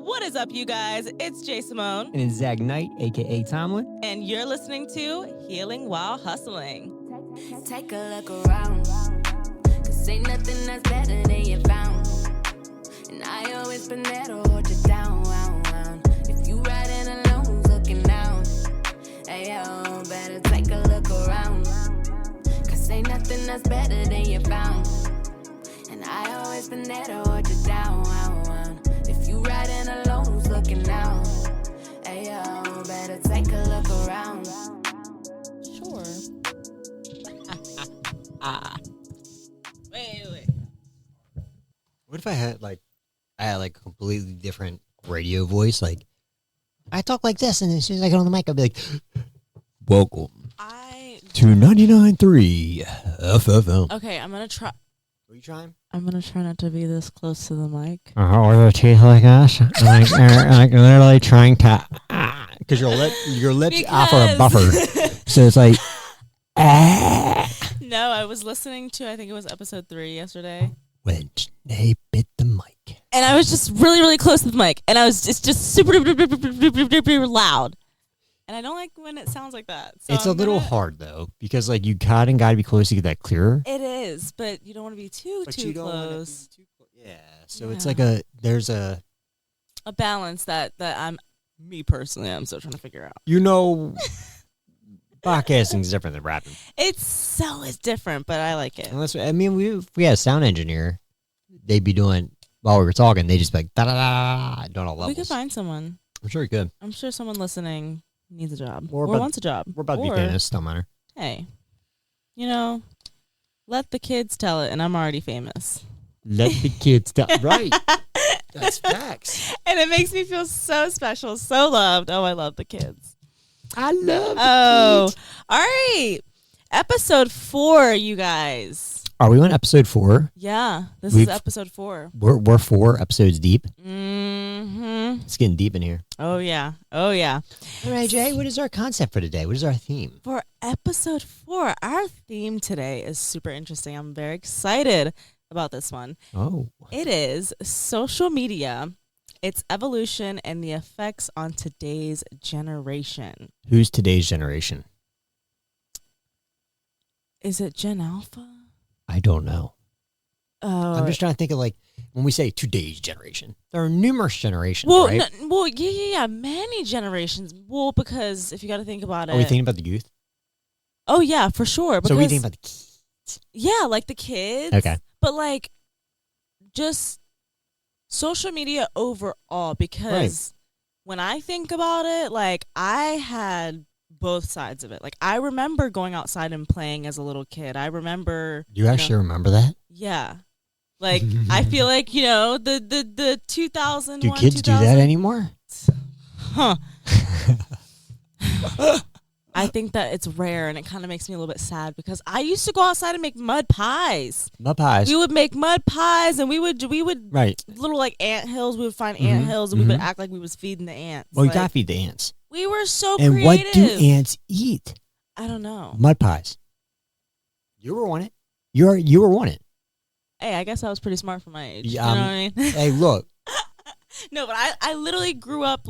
What is up, you guys? It's Jay Simone. And it's Zach Knight, a.k.a. Tomlin. And you're listening to Healing While Hustling. Take a look around, cause ain't nothing that's better than you found. And I always been there to hold you down, If you riding alone, looking down, hey yo, better take a look around, cause ain't nothing that's better than you found. And I always been there to hold you down, If you riding alone, looking down, hey yo, better take a look around. Sure. Wait. What if I had a completely different radio voice? Like, I talk like this, and as soon as I get on the mic, I'll be like, welcome to 99.3 FFM. Okay, I'm gonna try. Are you trying? I'm gonna try not to be this close to the mic. With your teeth like us, like literally trying to, because your lips offer a buffer, so it's like, No, I was listening to, I think it was episode 3 yesterday. When they bit the mic. And I was just really, really close to the mic. And I was just super loud. And I don't like when it sounds like that. So It's a little hard, though, because you got to be close to get that clearer. It is, but you don't want to be too close. Yeah, so it's there's a balance that me personally, I'm still trying to figure out. Podcasting is different than rapping. It's different, but I like it. Unless, if we had a sound engineer, they'd be doing, while we were talking, they'd just be like, da-da-da, doing all levels. We could find someone. I'm sure we could. I'm sure someone listening needs a job. Or wants a job. We're about to be famous, don't matter. Hey, let the kids tell it, and I'm already famous. Let the kids tell right. That's facts. And it makes me feel so special, so loved. Oh, I love the kids. I love kids. All right. Episode 4, you guys. Are we on episode 4? Yeah, this is episode 4. We're 4 episodes deep. Mm-hmm. It's getting deep in here. Oh, yeah. All right, Jay, what is our concept for today? What is our theme? For episode 4, our theme today is super interesting. I'm very excited about this one. Oh. It is social media, its evolution, and the effects on today's generation. Who's today's generation? Is it Gen Alpha? I don't know. I'm just trying to think of when we say today's generation, there are numerous generations, right? Yeah, many generations. Well, because if you got to think about it. Are we thinking about the youth? Oh, yeah, for sure. So are we thinking about the kids? Yeah, like the kids. Okay. But just social media overall, because when I think about it, I had both sides of it. I remember going outside and playing as a little kid. I remember. You actually remember that? Yeah. I feel like, the 2001. Do kids do that anymore? Huh. I think that it's rare, and it kind of makes me a little bit sad because I used to go outside and make mud pies. Mud pies. We would make mud pies, and we would right, little ant hills. We would find ant hills, and we would act like we was feeding the ants. Well, you gotta feed the ants. We were so and creative. What do ants eat? I don't know. Mud pies. You were on it. You were on it. Hey, I guess I was pretty smart for my age. Yeah, you know what I mean? Hey, look. No, but I literally grew up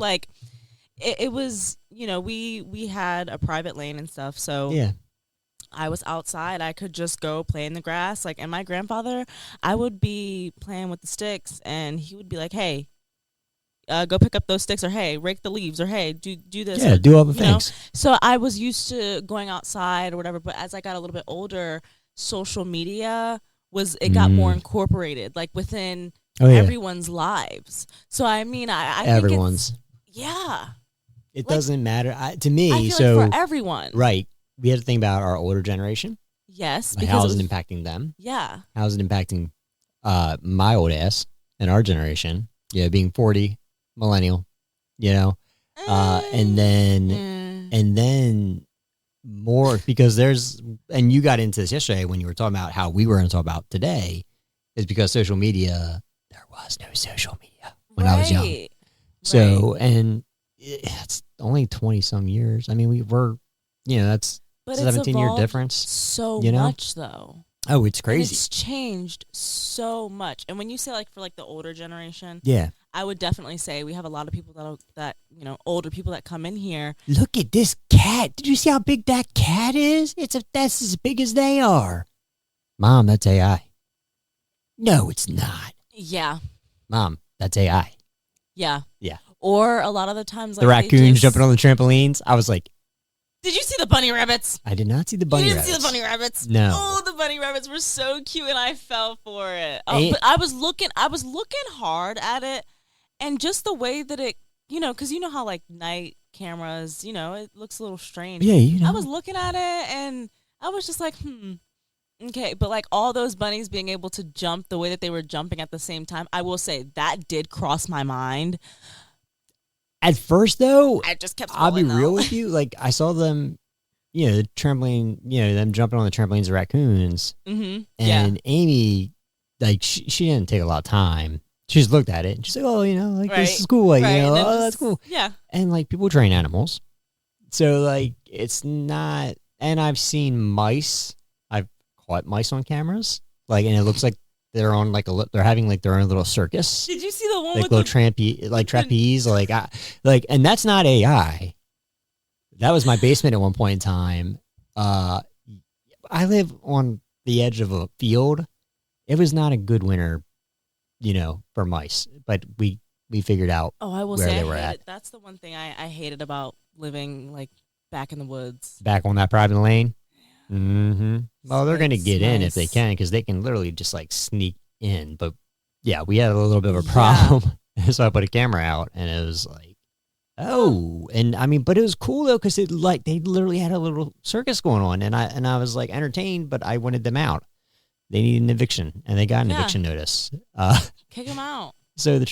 it was, we had a private lane and stuff. So yeah, I was outside. I could just go play in the grass. And my grandfather, I would be playing with the sticks, and he would be like, hey, go pick up those sticks, or hey, rake the leaves, or hey, do this. Yeah, do all the things. So I was used to going outside or whatever. But as I got a little bit older, social media got more incorporated, within everyone's lives. So I mean, I everyone's. think yeah. It doesn't matter to me. I feel for everyone, right? We have to think about our older generation. Yes, because how is it impacting them? Yeah. How is it impacting my old ass and our generation? Yeah, being 40, millennial, and then more, because and you got into this yesterday when you were talking about how we were going to talk about today, is because social media, there was no social media when I was young. So, and it's only 20 some years. I mean, we're, that's 17-year difference. So much though. Oh, it's crazy. And it's changed so much. And when you say for the older generation, yeah, I would definitely say we have a lot of people that older people that come in here. Look at this cat. Did you see how big that cat is? That's as big as they are. Mom, that's AI. No, it's not. Yeah. Mom, that's AI. Yeah. Yeah. Or a lot of the times, like, the raccoons jumping on the trampolines. I was like, did you see the bunny rabbits? I did not see the bunny rabbits. You didn't see the bunny rabbits? No. Oh, the bunny rabbits were so cute, and I fell for it. Oh, but I was looking hard at it, and just the way that it, because you know how like night cameras, it looks a little strange. Yeah, I was looking at it, and I was just like, okay. But like all those bunnies being able to jump the way that they were jumping at the same time, I will say that did cross my mind. At first, though, I just kept. I'll be real with you. Like I saw them, the trampoline, them jumping on the trampolines of raccoons. Mm-hmm. And Amy, like she didn't take a lot of time. She just looked at it and she's like, "Oh, this is cool. Like, that's cool." Yeah. And like people train animals, so like it's not. And I've seen mice. I've caught mice on cameras. Like, and it looks like they're on like they're having like their own little circus. Did you see the one like with little the trapeze? And that's not AI. That was my basement at one point in time. I live on the edge of a field. It was not a good winter, for mice, but we figured out. Oh, I will where say they were at. That's the one thing I hated about living like back in the woods. Back on that private lane. Mm-hmm. Well, they're going to get in if they can, because they can literally just like sneak in. But yeah, we had a little bit of a problem. So I put a camera out and it was like, oh, and I mean, but it was cool though, because they literally had a little circus going on, and I was like entertained, but I wanted them out. They needed an eviction, and they got an eviction notice. Kick them out. So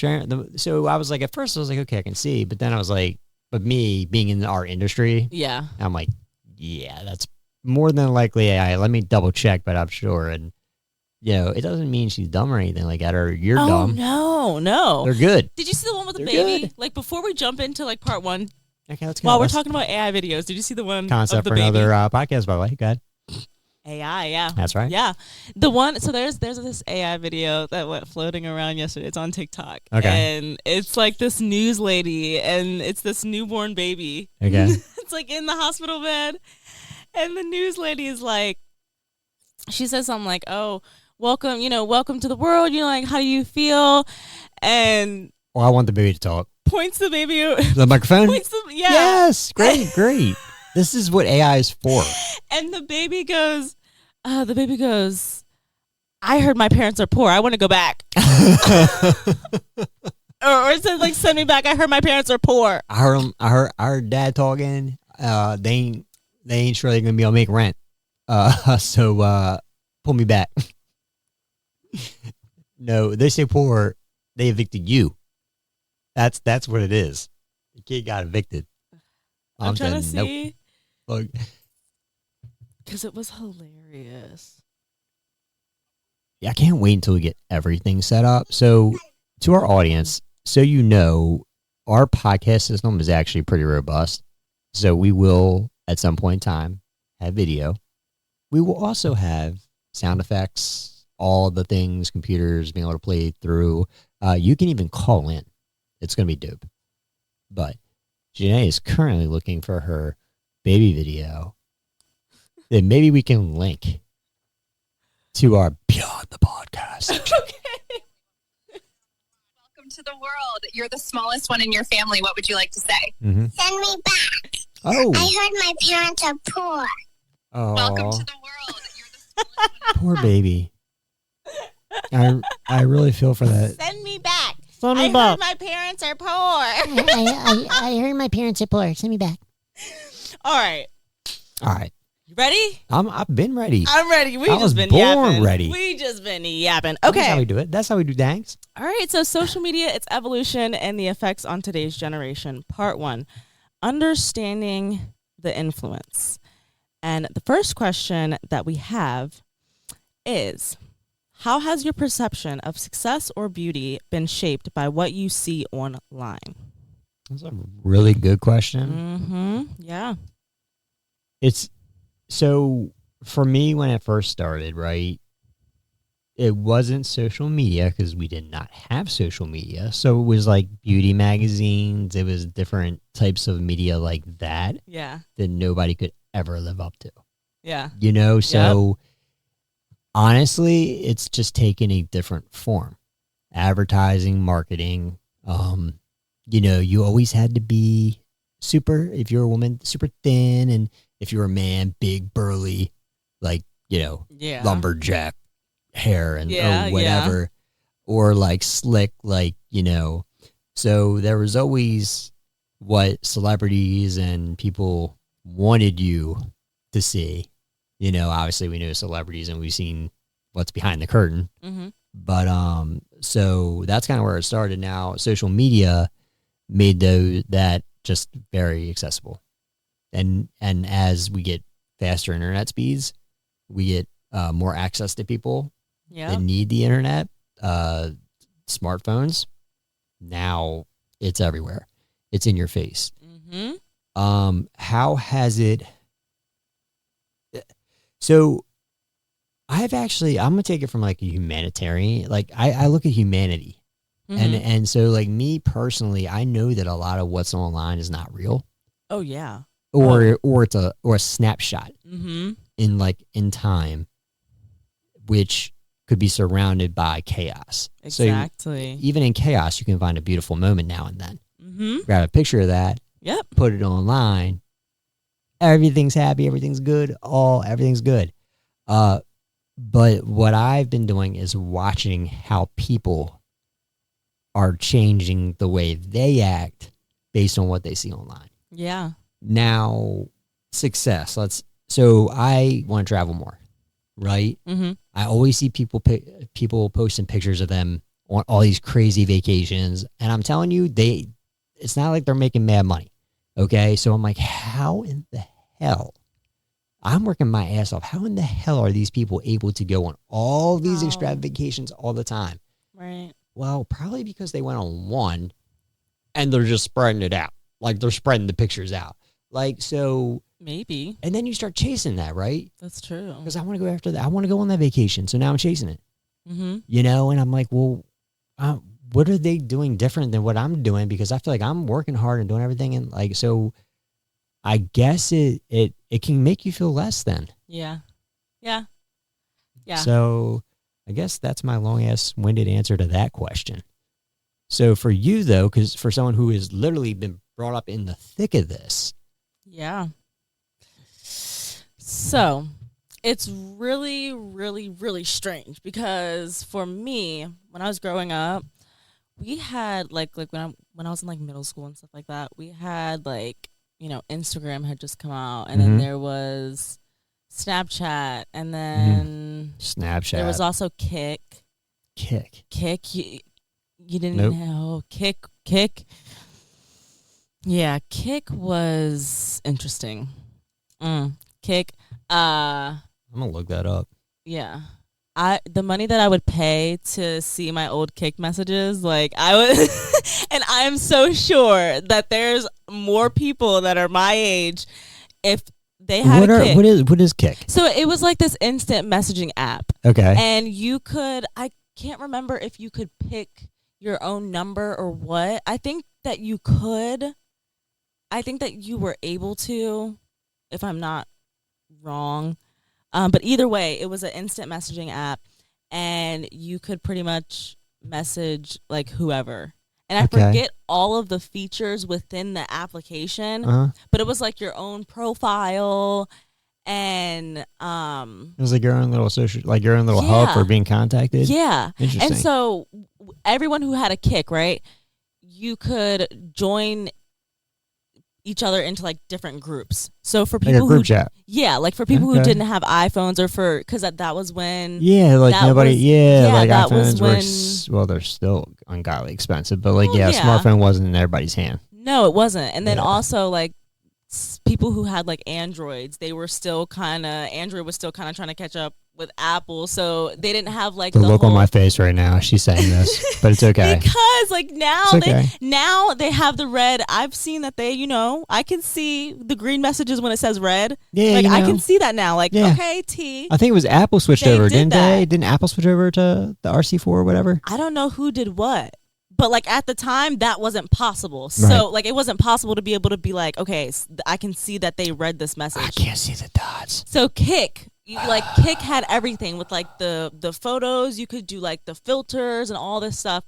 so I was like, at first I was like, okay, I can see, but then I was like, but me being in our industry, I'm like, yeah, that's more than likely AI. Let me double check, but I'm sure. And it doesn't mean she's dumb or anything like that, or you're dumb. No. They're good. Did you see the one with the They're baby? good. Like before we jump into like part one. Okay, let's go. While we're talking about AI videos, did you see the one concept of the for baby? another podcast, by the way? Go ahead. AI, yeah. That's right. Yeah. The one, so there's this AI video that went floating around yesterday. It's on TikTok. Okay. And it's like this news lady, and it's this newborn baby. Okay. It's like in the hospital bed. And the news lady is like, she says something like, "Oh, welcome to the world. Like, how do you feel?" And well, I want the baby to talk. Points the baby. The microphone? Yeah. Yes. Great. This is what AI is for. And the baby goes, "I heard my parents are poor. I want to go back." or it says like, "Send me back. I heard my parents are poor." I heard dad talking. They ain't sure they're gonna be able to make rent. So pull me back. No, they say poor. They evicted you. That's what it is. The kid got evicted. I'm trying to see. Nope. Because it was hilarious. Yeah, I can't wait until we get everything set up. So, to our audience, our podcast system is actually pretty robust. So, we will, at some point in time, have video. We will also have sound effects, all the things, computers being able to play through. You can even call in. It's going to be dope. But Janae is currently looking for her baby video that maybe we can link to our Beyond the Podcast. Okay. Welcome to the world. You're the smallest one in your family. What would you like to say? Mm-hmm. Send me back. Oh. I heard my parents are poor. Oh. Welcome to the world. You're the smallest one. Poor baby. I really feel for that. Send me back. Send me I back. heard my parents are poor. I heard my parents are poor. Send me back. All right. You ready? I've been ready. I'm ready. I was been born yapping. ready. We just been yapping. Okay. That's how we do it. That's how we do thanks. All right. So social media, its evolution and the effects on today's generation. Part 1, understanding the influence. And the first question that we have is, how has your perception of success or beauty been shaped by what you see online? That's a really good question. Mm-hmm. Yeah. It's so for me when it first started, right? it wasn't social media because we did not have social media. So it was like beauty magazines. It was different types of media like that Yeah. that nobody could ever live up to. Yeah. You know, so honestly, it's just taken a different form. Advertising, marketing. You know, you always had to be super, if you're a woman, super thin, and if you're a man, big, burly, like, you know, lumberjack hair and or whatever, or like slick, like, you know. So there was always what celebrities and people wanted you to see. You know, obviously we know celebrities and we've seen what's behind the curtain. Mm-hmm. But so that's kind of where it started. Now social media made that just very accessible, and as we get faster internet speeds, we get more access to people that need the internet. Smartphones, now it's everywhere. It's in your face. Mm-hmm. How has it? So I'm gonna take it from like a humanitarian. Like I look at humanity, and so like me personally, I know that a lot of what's online is not real. Oh yeah. Or it's a snapshot Mm-hmm. in time, which could be surrounded by chaos. Exactly. So even in chaos, you can find a beautiful moment now and then. Mm-hmm. Grab a picture of that. Yep. Put it online. Everything's happy. Everything's good. Everything's good. But what I've been doing is watching how people are changing the way they act based on what they see online. Yeah. Now, success. So I want to travel more, right? Mm-hmm. I always see people posting pictures of them on all these crazy vacations, and I'm telling you, it's not like they're making mad money. Okay, so I'm like, how in the hell? I'm working my ass off. How in the hell are these people able to go on all these extravagant vacations all the time? Right. Well, probably because they went on one and they're just spreading it out. Like they're spreading the pictures out. Like, so. Maybe. And then you start chasing that, right? That's true. Because I want to go after that. I want to go on that vacation. So now I'm chasing it. Mm-hmm. You know, and I'm like, well, what are they doing different than what I'm doing? Because I feel like I'm working hard and doing everything. And like, so I guess it can make you feel less than. Yeah. Yeah. Yeah. So I guess that's my long-ass winded answer to that question. So for you, though, because for someone who has literally been brought up in the thick of this. Yeah. So it's really, really, really strange because for me, when I was growing up, we had like when I was in like middle school and stuff like that, we had like, you know, Instagram had just come out, and then there was Snapchat, and then Snapchat. there was also Kik. You didn't know Kik. Yeah, Kik was interesting. Kik. I'm gonna look that up. Yeah. The money that I would pay to see my old Kik messages, like I would, and I'm so sure that there's more people that are my age if they had a Kik. What is Kik? So it was like this instant messaging app. Okay. And I can't remember if you could pick your own number or what. I think that you could. I think that you were able to, if I'm not wrong. But either way, it was an instant messaging app, and you could pretty much message like whoever. And I forget all of the features within the application, but it was like your own profile, and it was like your own little hub for being contacted. Yeah, interesting. And so everyone who had a Kik, right, you could join each other into like different groups. So for people like a group chat. Yeah, like for people who didn't have iPhones, or because that was when like nobody like that iPhones were they're still ungodly expensive, but like smartphone wasn't in everybody's hand. No, it wasn't. And then also like people who had like Androids, Android was still kind of trying to catch up with Apple, so they didn't have like The look whole, on my face right now. She's saying this, but it's okay. because like now It's okay. they have the red. I've seen that they, I can see the green messages when it says red. Yeah, like you I know. can see that now. Like Yeah. okay, T. I think it was Apple switched They over, did didn't they? that. Didn't Apple switch over to the RC4 or whatever? I don't know who did what. But like at the time, that wasn't possible. Right. So like it wasn't possible to be able to be like, okay, I can see that they read this message. I can't see the dots. So Kick had everything with like the photos. You could do like the filters and all this stuff.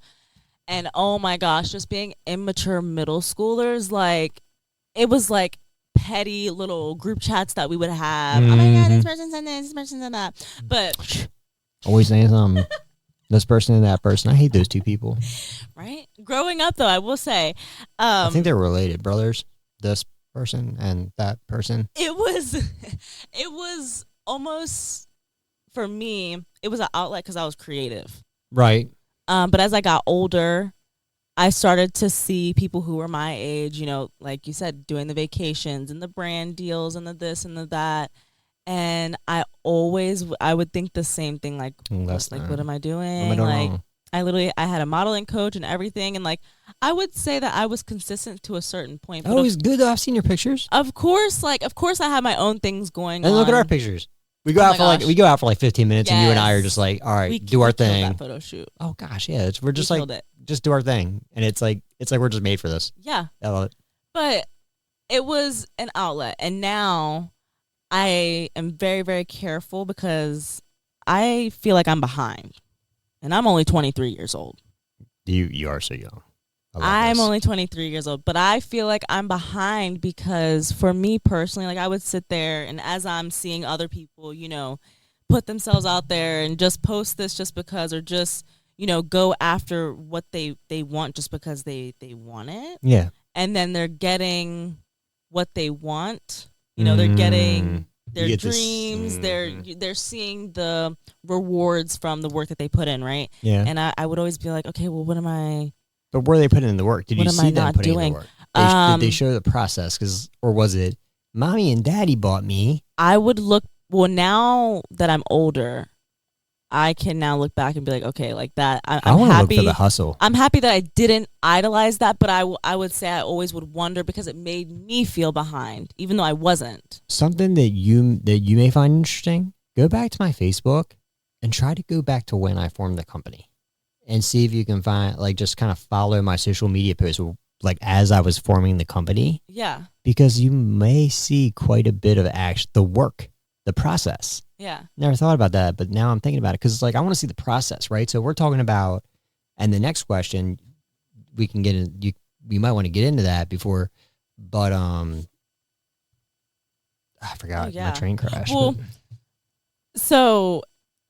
And oh my gosh, just being immature middle schoolers, like it was like petty little group chats that we would have. Oh my god, this person said this person said that. But Always saying something. This person and that person. I hate those two people. right, growing up though, I will say, I think they're related, brothers. This person and that person. it was almost, for me, it was an outlet because I was creative. Right. But as I got older, I started to see people who were my age, like you said, doing the vacations and the brand deals and the this and the that. And I would think the same thing, like what am I doing? Wrong? I had a modeling coach and everything. And like, I would say that I was consistent to a certain point. But Oh, it's good though. I've seen your pictures. Of course, I have my own things going on. And look at our pictures. We go Oh out my for 15 minutes, and you and I are Yes. just like, all right, We do our killed thing. that photo shoot. Oh gosh, yeah, we're just We like, killed it. just do our thing, and it's like we're just made for this. Yeah. I love it. But it was an outlet. And now I am very, very careful because I feel like I'm behind. And I'm only 23 years old. You are so young. I'm only 23 years old, but I feel like I'm behind because for me personally, like I would sit there and as I'm seeing other people, put themselves out there and just post this just because, or just, go after what they want just because they want it. Yeah. And then they're getting what they want. They're getting their You get this- dreams. They're seeing the rewards from the work that they put in, right? Yeah. And I would always be like, okay, well, what am I? But where are they putting in the work? Did What you am see I them not putting in doing? the work? Did they show the process? Or was it, mommy and daddy bought me? I would look. Well, now that I'm older, I can now look back and be like, okay, like that. I I'm want to look happy. for the hustle. I'm happy that I didn't idolize that, but I would say I always would wonder because it made me feel behind, even though I wasn't. Something that you may find interesting, go back to my Facebook and try to go back to when I formed the company and see if you can find, like, just kind of follow my social media posts, like, as I was forming the company. Yeah. Because you may see quite a bit of the work, the process. Yeah. Never thought about that, but now I'm thinking about it because it's like I want to see the process, right? So we're talking about, and the next question we can get in. We might want to get into that before, but I forgot my train crash. Well, so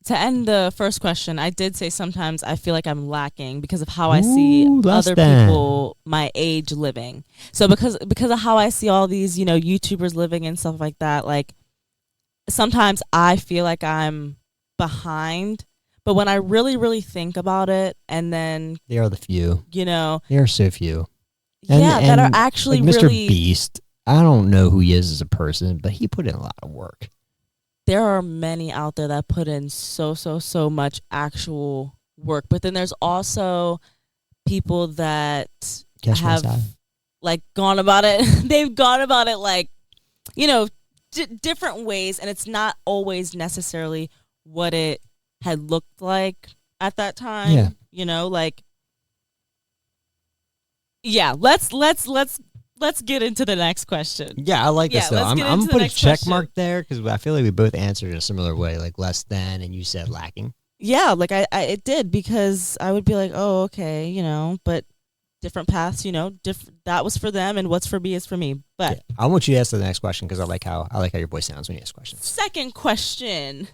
to end the first question, I did say sometimes I feel like I'm lacking because of how I see other people my age living. So because of how I see all these YouTubers living and stuff like that, like. Sometimes I feel like I'm behind, but when I really, really think about it, and then they are the few. They are so few. that are actually like Mr. really. Beast. I don't know who he is as a person, but he put in a lot of work. There are many out there that put in so much actual work, but then there's also people that have like gone about it. They've gone about it like, different ways, and it's not always necessarily what it had looked like at that time. Yeah. Let's get into the next question. Yeah, I like this though. let's I'm get gonna into put the a next check question. mark there because I feel like we both answered in a similar way, like less than, and you said lacking. Yeah, like I it did because I would be like, oh, okay, but different paths, that was for them, and what's for me is for me. But yeah, I want you to ask the next question because I like how your voice sounds when you ask questions. Second question.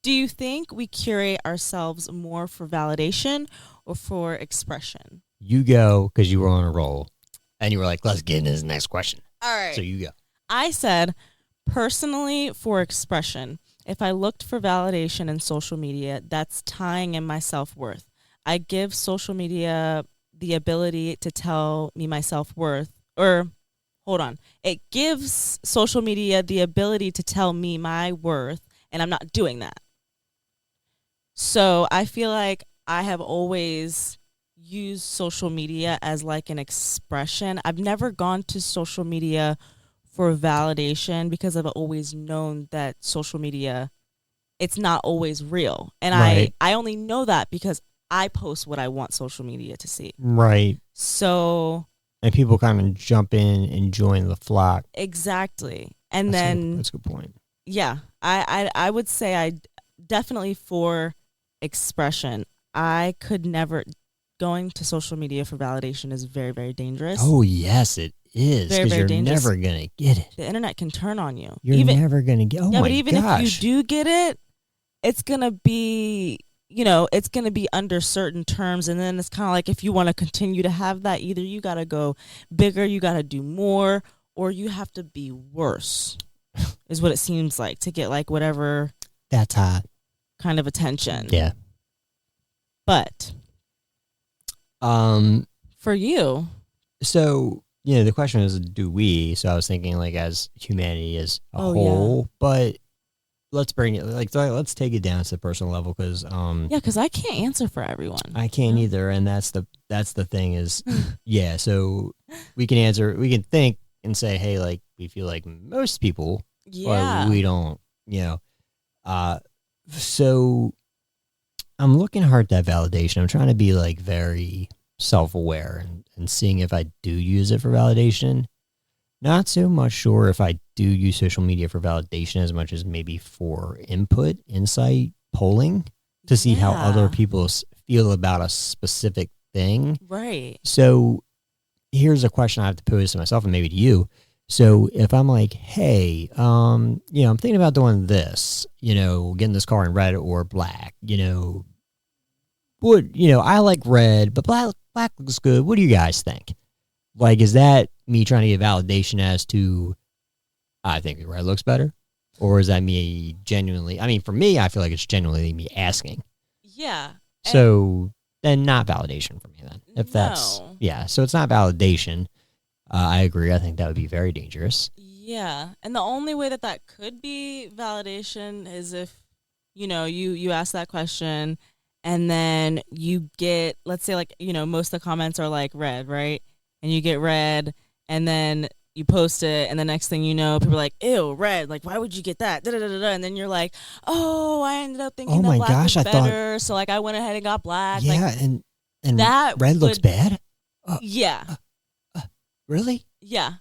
Do you think we curate ourselves more for validation or for expression? You go because you were on a roll, and you were like, let's get into this next question. All right. So you go. I said, personally, for expression. If I looked for validation in social media, that's tying in my self-worth. I give social media the ability to tell me my self-worth, it gives social media the ability to tell me my worth and I'm not doing that. So I feel like I have always used social media as like an expression. I've never gone to social media for validation because I've always known that social media, it's not always real. And Right. I only know that because I post what I want social media to see. Right. So And people kind of jump in and join the flock. exactly. And That's then that's a good point. yeah, I would say I definitely for expression. I could never going to social media for validation is very, very dangerous. Oh yes, it is, Very, because very you're dangerous. never gonna get it. The internet can turn on you. You're never gonna get. Oh yeah, my but even gosh. if you do get it, it's gonna be, it's gonna be under certain terms, and then it's kind of like if you want to continue to have that, either you gotta go bigger, you gotta do more, or you have to be worse. Is what it seems like to get like whatever That's hot. kind of attention. Yeah. But Um. for you, So the question is, do we? So I was thinking, like, as humanity as a Oh, whole, but let's bring it, like, let's take it down to the personal level, because yeah, because I can't answer for everyone. I can't Yeah. either, and that's the thing is, yeah. So we can think and say, hey, like, we feel like most people, Yeah. but we don't, So I'm looking hard at that validation. I'm trying to be like very self-aware and seeing if I do use it for validation. Not so much sure if I do use social media for validation as much as maybe for input, insight, polling to see how other Yeah. people feel about a specific thing. Right. So here's a question I have to pose to myself and maybe to you. So if I'm like, hey, I'm thinking about doing this, getting this car in red or black, I like red, but black looks good. What do you guys think? Like, is that me trying to get validation as to, I think red looks better? Or is that me genuinely, for me, I feel like it's genuinely me asking. Yeah. So then not validation for me then. If that's, No. yeah, so it's not validation. I agree. I think that would be very dangerous. Yeah. And the only way that could be validation is if, you ask that question and then you get, let's say like, most of the comments are like red, right? And you get red and then you post it and the next thing you know, people are like, ew, red. Like, why would you get that? Da, da, da, da, da. And then you're like, oh, I ended up thinking Oh that my black gosh, was I thought- better. So like I went ahead and got black. Yeah, Like, and that red looks would- bad? yeah. Really? Yeah.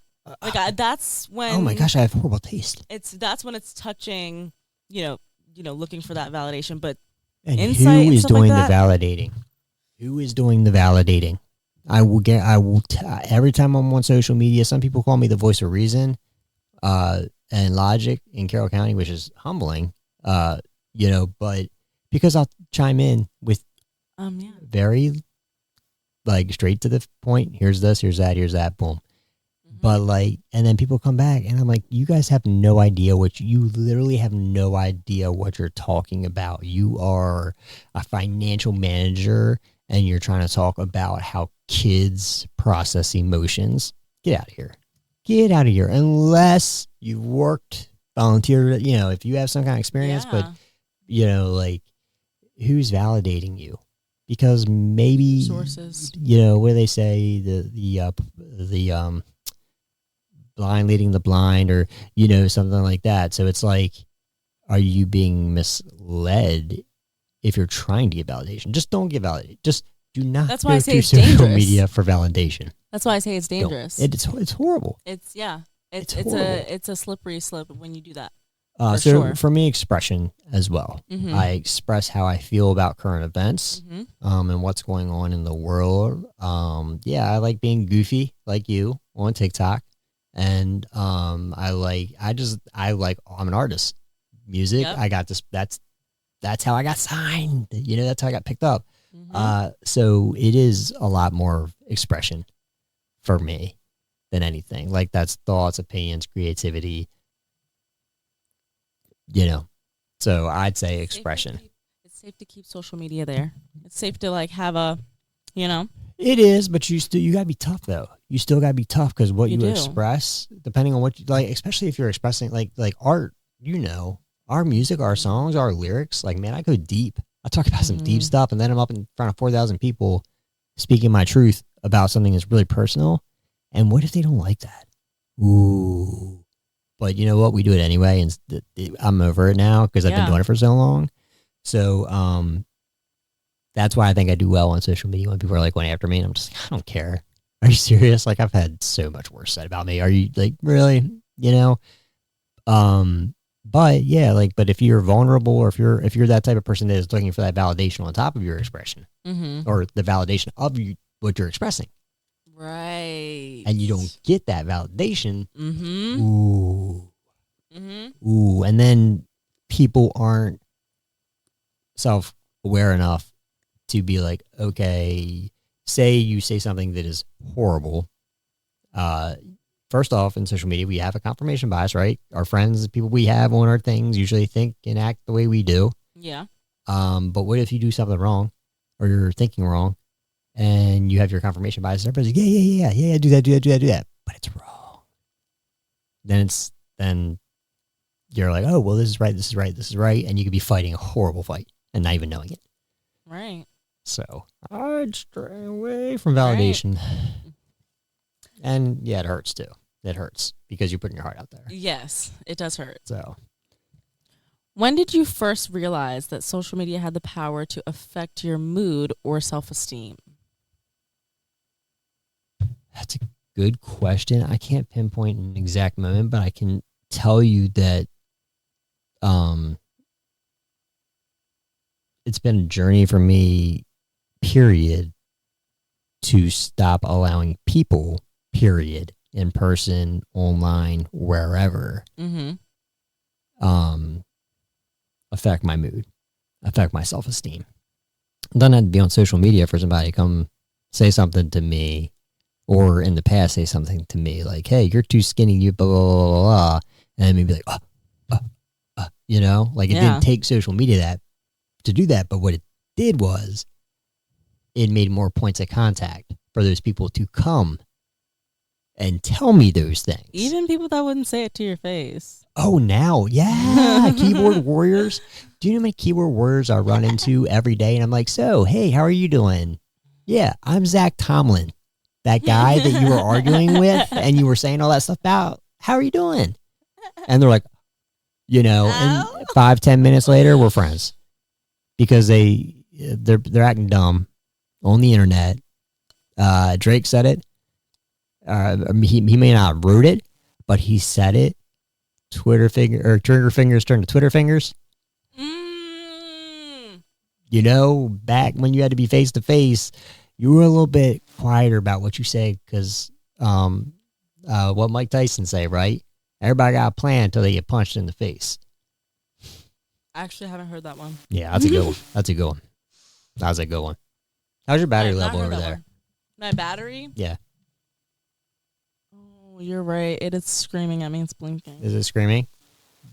Like that's when Oh my gosh, I have horrible taste. that's when it's touching, looking for that validation. But And Insight who and is stuff like doing that? the validating? Who is doing the validating? Every time I'm on social media, some people call me the voice of reason, and logic in Carroll County, which is humbling, but because I'll chime in with yeah. very, like, straight to the point. Here's this, here's that, boom. Mm-hmm. But like, and then people come back and I'm like, you guys have no idea you literally have no idea what you're talking about. You are a financial manager and you're trying to talk about how kids process emotions. Get out of here. Get out of here. Unless you've worked, volunteered, if you have some kind of experience, but like, who's validating you? Because maybe Sources. What do they say? The blind leading the blind, or something like that. So it's like, are you being misled if you're trying to get validation? Just don't get validated. Just do not. That's why I go say to it's social dangerous. media for validation. That's why I say it's Don't. dangerous. It's horrible. It's It's it's horrible. a slippery slope when you do that. So sure. for me, expression as well. Mhm. I express how I feel about current events, Mhm. and what's going on in the world. I like being goofy like you on TikTok, and I'm an artist. Music. Yep. I got this. That's how I got signed. That's how I got picked up. Mhm. So it is a lot more expression for me than anything. Like, that's thoughts, opinions, creativity. So I'd say expression. It's safe to keep social media there. It's safe to like have a, It is, but you gotta be tough though. You still gotta be tough, because what You you do. express, depending on what you like, especially if you're expressing like art, our music, our songs, our lyrics, like, man, I go deep. I talk about some deep stuff, and then I'm up in front of 4,000 people speaking my truth about something that's really personal. And what if they don't like that? Ooh. But you know what? We do it anyway, and I'm over it now because I've been doing it for so long. So that's why I think I do well on social media when people are like going after me, and I'm just like, I don't care. Are you serious? Like, I've had so much worse said about me. Are you, like, really? You know? But yeah, like, but if you're vulnerable, or if you're that type of person that is looking for that validation on top of your expression, or the validation of what you're expressing, right, and you don't get that validation, ooh, and then people aren't self-aware enough to be like, okay, say you say something that is horrible. First off, in social media, we have a confirmation bias, right? Our friends, the people we have on our things, usually think and act the way we do. Yeah. But what if you do something wrong, or you're thinking wrong, and you have your confirmation bias? Everybody's like, yeah, do that, but it's wrong. Then you're like, oh, well, this is right, and you could be fighting a horrible fight and not even knowing it. Right. So I'd stray away from validation. Right. And yeah, it hurts too. It hurts because you're putting your heart out there. Yes, it does hurt. So, when did you first realize that social media had the power to affect your mood or self-esteem? That's a good question. I can't pinpoint an exact moment, but I can tell you that it's been a journey for me, period, to stop allowing people, period, in person, online, wherever, affect my mood, affect my self-esteem. It doesn't have to be on social media for somebody to come say something to me, or in the past say something to me like, hey, you're too skinny, you blah, blah, blah, blah, blah. And then maybe like, you know, like, it didn't take social media to do that, but what it did was it made more points of contact for those people to come and tell me those things. Even people that wouldn't say it to your face. Oh, now, yeah, keyboard warriors. Do you know how many keyboard warriors I run into every day? And I'm like, so, hey, how are you doing? Yeah, I'm Zach Tomlin, that guy that you were arguing with and you were saying all that stuff about. How are you doing? And they're like, you know, and 5-10 minutes later, we're friends because they're acting dumb on the internet. Drake said it. He may not have wrote it, but he said it. Trigger fingers turn to Twitter fingers. You know, back when you had to be face to face, you were a little bit quieter about what you say because what Mike Tyson say, right? Everybody got a plan until they get punched in the face. I actually haven't heard that one. Yeah, that's a good one. That's a good one. That was a good one. How's your battery level over there? My battery? Yeah. Oh, you're right. It is screaming at me. It's blinking. Is it screaming?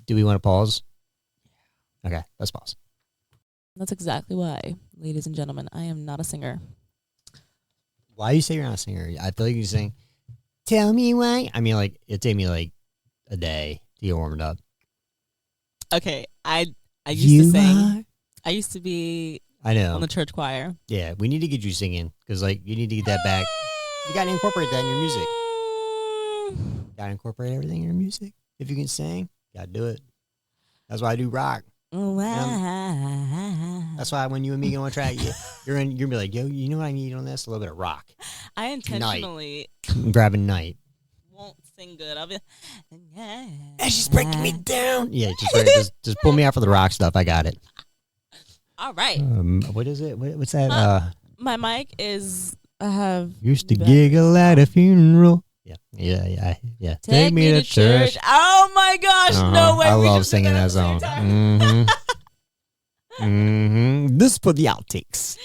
Do we want to pause? Okay, let's pause. That's exactly why, ladies and gentlemen, I am not a singer. Why you say you're not a singer? I feel like you sing, tell me why. I mean, like, it take me like a day to get warmed up. Okay, I used to sing. I used to be I know on the church choir. Yeah, we need to get you singing because, like, you need to get that back. You got to incorporate that in your music. Got to incorporate everything in your music. If you can sing, got to do it. That's why I do rock. That's why when you and me get on track, you're gonna be like, yo, you know what I need on this? A little bit of rock. I intentionally grabbing night. Won't sing good. I'll be and she's breaking me down. Yeah, just pull me out for the rock stuff. I got it. All right. What is it? What's that? My mic is used to giggle at a funeral. Yeah. Take me to church. Oh my gosh! No way. I love singing that song. This is for the outtakes.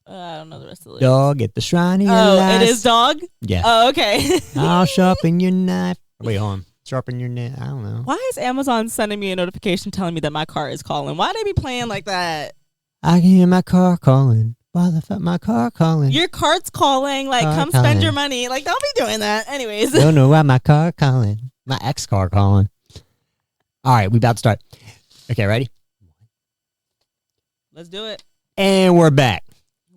I don't know the rest of the lyrics. Dog at the shrine of your life. It is dog? Yeah. Oh, okay. I'll sharpen your knife. Wait, hold on. Sharpen your knife. I don't know. Why is Amazon sending me a notification telling me that my car is calling? Why they be playing like that? I can hear my car calling. Why the fuck my car calling? Your car's calling. Like, come spend your money. Like, don't be doing that. Anyways. Don't know why my car calling. My ex car calling. All right, we about to start. Okay, ready? Let's do it. And we're back.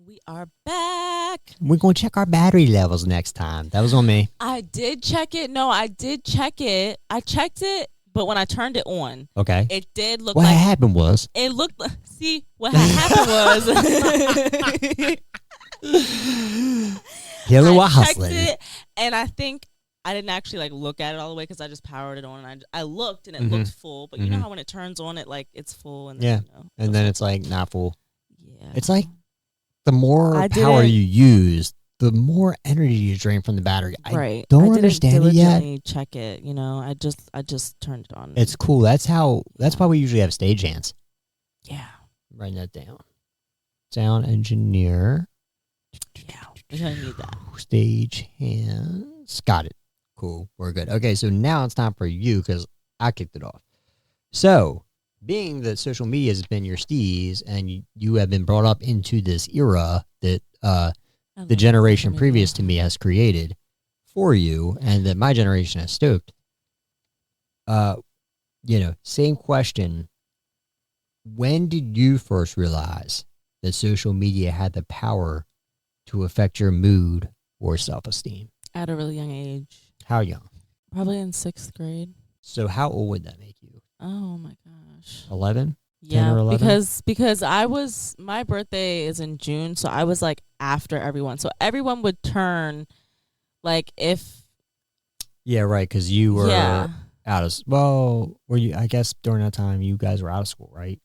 We are back. We're going to check our battery levels next time. That was on me. I did check it. No, I did check it. I checked it, but when I turned it on, Okay. it did look what like... happened was... It looked... See, what happened was... Hello, I checked hustling. it, and I think I didn't actually like look at it all the way because I just powered it on. And I looked, and it looked full. But you know how when it turns on, it like it's full, and then, and then it's like not full. Yeah, It's like the more power you use, the more energy you drain from the battery. I don't understand it yet. Check it. You know, I just turned it on. It's cool. That's why we usually have stagehands. Yeah, Writing that down. Sound engineer. Yeah, we're gonna need that. Stagehands. Got it. Cool. We're good. Okay, so now it's time for you because I kicked it off. So, being that social media has been your steez and you have been brought up into this era that the generation previous to me has created for you and that my generation has stoked, same question. When did you first realize that social media had the power to affect your mood or self-esteem? At a really young age. How young? Probably in 6th grade. So how old would that make you? Oh my gosh. 11? Yeah, 10 or 11? because my birthday is in June, so I was like after everyone. So everyone would turn like if... Yeah, right, because you were out of... Well, were you? I guess during that time you guys were out of school, right?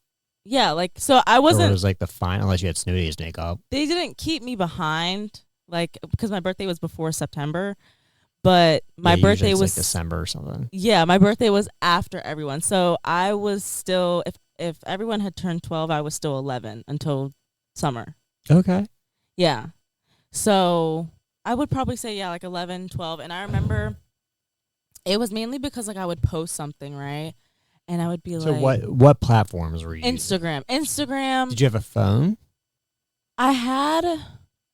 Yeah, like, so I wasn't... Or it was like the final, unless you had snow days to make up. They didn't keep me behind, like, because my birthday was before September, but my birthday was... like December or something. Yeah, my birthday was after everyone. So I was still... If everyone had turned 12, I was still 11 until summer. Okay. Yeah. So I would probably say, like 11, 12. And I remember it was mainly because, like, I would post something, right? And I would be so like... So what platforms were you Instagram. using? Instagram. Did you have a phone? I had...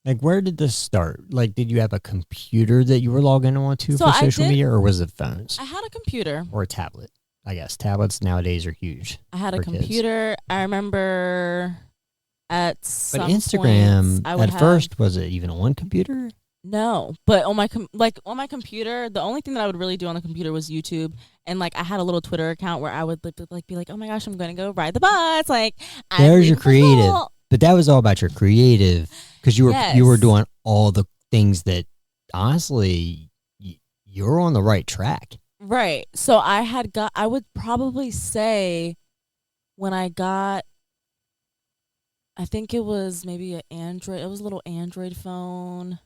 Like, where did this start? Like, did you have a computer that you were logging onto for social media, or was it phones? I had a computer. Or a tablet, I guess. Tablets nowadays are huge. I had a computer. Kids. I remember at some But Instagram, points, first, was it even on one computer? No, but on my computer, the only thing that I would really do on the computer was YouTube, and like I had a little Twitter account where I would like be like, oh my gosh, I'm gonna go ride the bus. Like, there's your creative, but that was all about your creative because you were doing all the things that honestly you're on the right track. Right. So I would probably say when I got, I think it was maybe an Android. It was a little Android phone.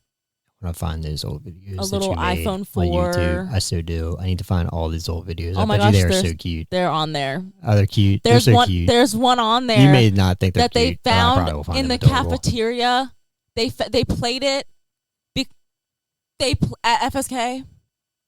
I find those old videos. A little iPhone 4. On YouTube. I so do. I need to find all these old videos. Oh my gosh, they're so cute. They're on there. Oh, they're cute. They're so cute. There's one on there. You may not think they're that cute, they found in the cafeteria. They played it. At FSK.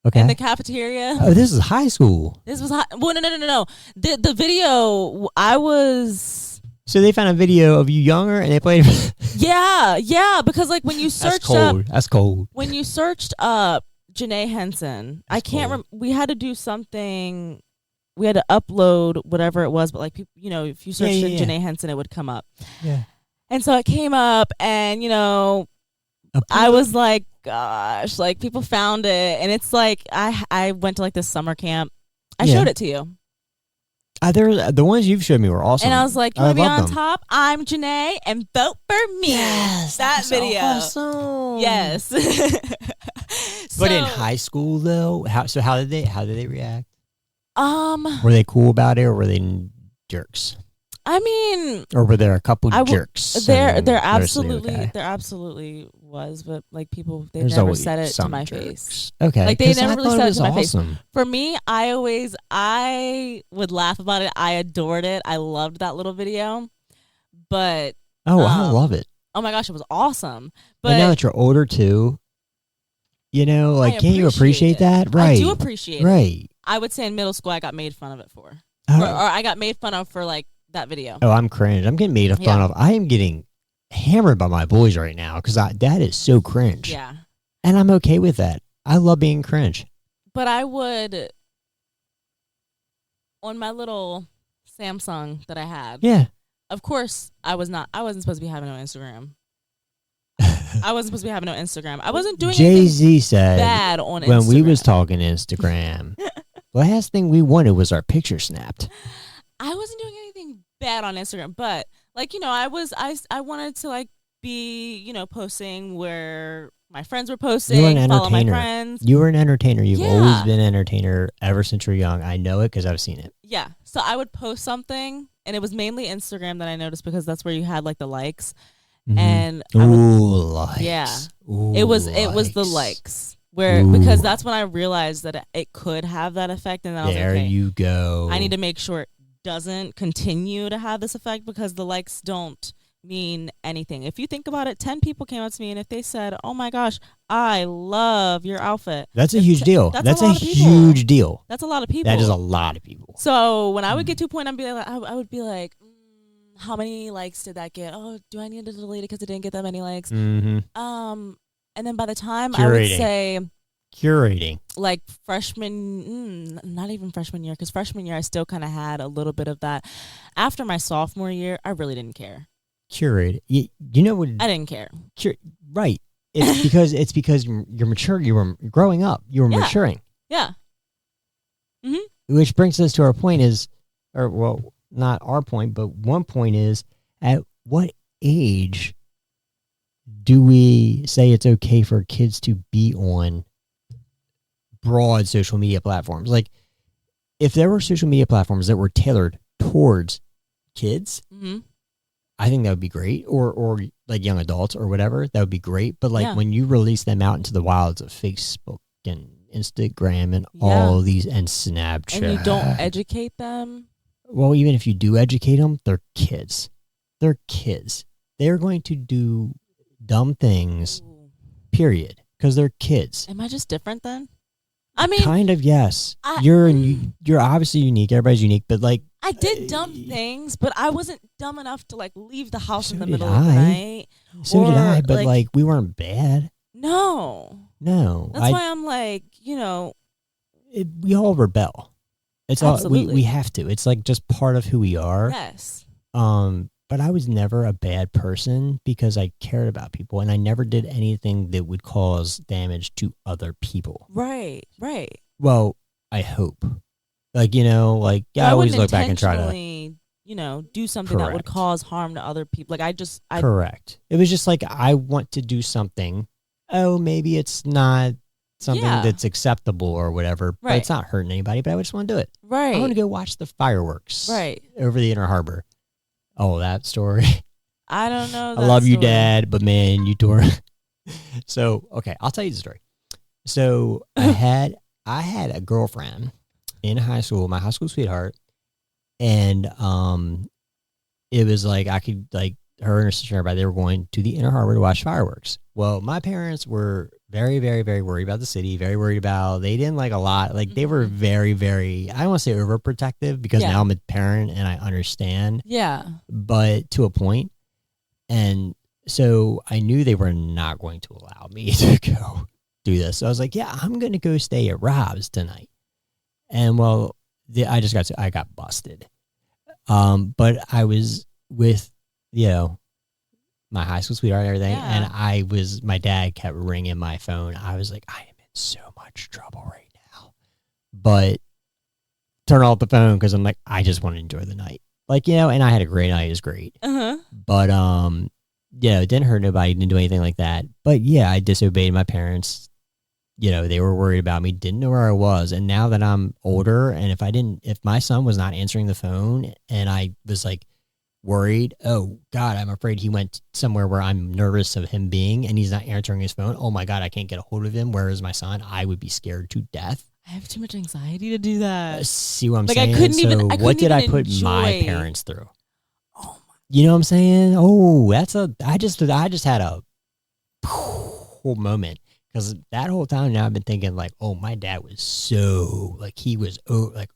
Okay. In the cafeteria. Oh, this is high school. This was high. Well, no. The video I was. So they found a video of you younger and they played. Yeah, because like when you searched that's cold. When you searched up Janae Henson, I can't remember. We had to do something. We had to upload whatever it was, but like people, if you searched Janae Henson, it would come up. Yeah. And so it came up, and I was like, gosh, like people found it, and it's like I went to like this summer camp. I showed it to you. The ones you've showed me were awesome. And I was like, you want to be on top? I'm Janae, and vote for me. Yes, that video. Awesome. Yes. But in high school, though, how did they react? Were they cool about it, or were they jerks? I mean, or were there a couple jerks? There absolutely was, but like people, they never said it to my face. Okay, like they never really said it to my face. For me, I would laugh about it. I adored it. I loved that little video, but I love it. Oh my gosh, it was awesome. But now that you're older too, can't you appreciate that? Right, I do appreciate it. Right. I would say in middle school, I got made fun of it for, or I got made fun of for like. That video. Oh, I'm cringe. I'm getting made fun of. I am getting hammered by my boys right now because that is so cringe. Yeah. And I'm okay with that. I love being cringe. But I would, on my little Samsung that I had. Yeah. Of course, I wasn't supposed to be having no Instagram. I wasn't supposed to be having no Instagram. I wasn't doing anything Jay-Z said bad on Instagram. when we was talking Instagram, the last thing we wanted was our picture snapped. I wasn't doing anything bad on Instagram, but like, you know, I wanted to like be, you know, posting where my friends were posting, You were an follow my entertainer. friends. You were an entertainer. You've Yeah. always been an entertainer ever since you were young. I know it because I've seen it. Yeah. So I would post something, and it was mainly Instagram that I noticed because that's where you had like the likes. Mhm. And likes. yeah. Ooh, it was the likes because that's when I realized that it could have that effect, and then I was There like, okay, you go. I need to make sure it doesn't continue to have this effect because the likes don't mean anything. If you think about it, 10 people came up to me, and if they said, "Oh my gosh, I love your outfit," That's a huge deal. That's a lot of people. huge deal. That's a lot of people. That is a lot of people. So when I would get to a point, I would be like, how many likes did that get? Oh, do I need to delete it because it didn't get that many likes? Mm-hmm. And then by the time I would say curating, like not even freshman year, because freshman year I still kind of had a little bit of that. After my sophomore year, I really didn't care. curate. You know what? I didn't care. Right. It's because you're mature. You were growing up. You were maturing. Yeah. Mm-hmm. Which brings us to our point not our point, but one point is, at what age do we say it's okay for kids to be on broad social media platforms? Like, if there were social media platforms that were tailored towards kids, Mm-hmm. I think that would be great. Or like young adults or whatever, that would be great. But like when you release them out into the wilds of Facebook and Instagram and all these and Snapchat, and you don't educate them. Well, even if you do educate them, they're kids. They're kids. They're going to do dumb things, period, because they're kids. Am I just different then? I mean, kind of, yes. You're obviously unique. Everybody's unique, but like, I did dumb things, but I wasn't dumb enough to like leave the house in the did middle of the I. night. So did I, but like we weren't bad. No. That's why I'm like, you know, we all rebel. It's absolutely. all we have to. It's like just part of who we are. Yes. But I was never a bad person because I cared about people, and I never did anything that would cause damage to other people. Right. Well, I hope. Like, you know, like I always look back and try to, you know, do something that would cause harm to other people. Like correct. It was just like, I want to do something. Oh, maybe it's not something that's acceptable or whatever, but it's not hurting anybody, but I just want to do it. Right. I want to go watch the fireworks. Right. Over the Inner Harbor. Oh, that story. I don't know. I love you, Dad, but man, you tore. So, okay, I'll tell you the story. So I had a girlfriend in high school, my high school sweetheart, and it was like I could like her and her sister, everybody, they were going to the Inner Harbor to watch fireworks. Well, my parents were very, very, very worried about the city, very worried about, they didn't like a lot. Like they were very, very, I don't want to say overprotective because now I'm a parent and I understand. Yeah. But to a point. And so I knew they were not going to allow me to go do this. So I was like, yeah, I'm going to go stay at Rob's tonight. And well, I got busted. But I was with, you know, my high school sweetheart and everything. And my dad kept ringing my phone. I was like, I am in so much trouble right now. But turn off the phone because I'm like, I just want to enjoy the night. Like, you know, and I had a great night. It was great. Uh-huh. But, yeah, it didn't hurt nobody. Didn't do anything like that. But yeah, I disobeyed my parents. You know, they were worried about me, didn't know where I was. And now that I'm older, and if my son was not answering the phone and I was like worried, oh God, I'm afraid he went somewhere where I'm nervous of him being and he's not answering his phone. Oh my God, I can't get a hold of him. Where is my son? I would be scared to death. I have too much anxiety to do that. See what I'm like, saying? I couldn't even what did I put my parents through? Oh my. You know what I'm saying? Oh, I just had a whole moment. Because that whole time now I've been thinking like, oh, my dad was so, like, he was, like,